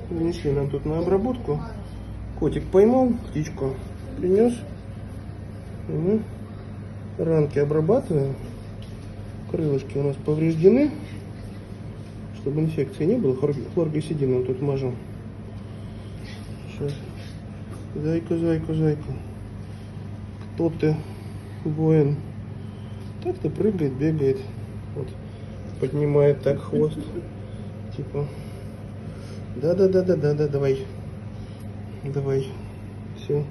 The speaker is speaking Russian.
Принесли нам тут на обработку. Котик поймал птичку, принес. И мы ранки обрабатываем. Крылышки у нас повреждены. Чтобы инфекции не было, хлоргексидином тут мажем. Сейчас. Зайка, зайка, зайка. Кто ты, воин? Так-то прыгает, бегает. Вот. Поднимает так хвост. Типа. Да, давай. Давай. Все.